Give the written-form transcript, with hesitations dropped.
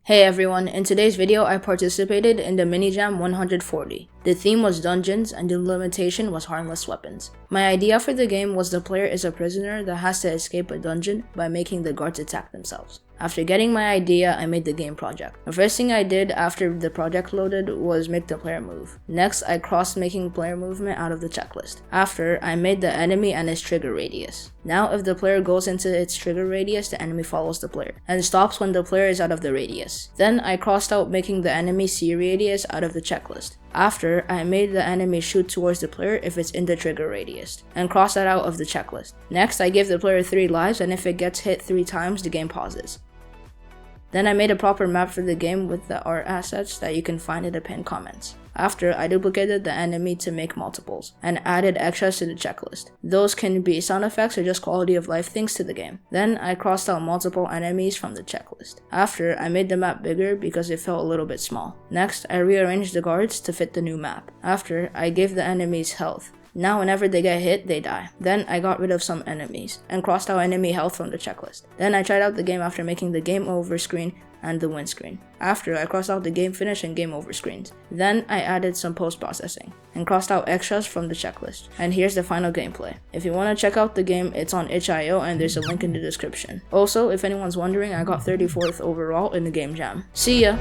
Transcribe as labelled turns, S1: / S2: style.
S1: Hey everyone, in today's video I participated in the Minijam 140. The theme was dungeons and the limitation was harmless weapons. My idea for the game was the player is a prisoner that has to escape a dungeon by making the guards attack themselves. After getting my idea, I made the game project. The first thing I did after the project loaded was make the player move. Next, I crossed making player movement out of the checklist. After, I made the enemy and its trigger radius. Now, if the player goes into its trigger radius, the enemy follows the player and stops when the player is out of the radius. Then, I crossed out making the enemy see radius out of the checklist. After, I made the enemy shoot towards the player if it's in the trigger radius, and cross that out of the checklist. Next, I give the player 3 lives, and if it gets hit 3 times, the game pauses. Then I made a proper map for the game with the art assets that you can find in the pinned comments. After, I duplicated the enemy to make multiples, and added extras to the checklist. Those can be sound effects or just quality of life things to the game. Then, I crossed out multiple enemies from the checklist. After, I made the map bigger because it felt a little bit small. Next, I rearranged the guards to fit the new map. After, I gave the enemies health. Now whenever they get hit, they die. Then I got rid of some enemies, and crossed out enemy health from the checklist. Then I tried out the game after making the game over screen and the win screen. After, I crossed out the game finish and game over screens. Then I added some post-processing, and crossed out extras from the checklist. And here's the final gameplay. If you want to check out the game, it's on itch.io and there's a link in the description. Also, if anyone's wondering, I got 34th overall in the game jam. See ya!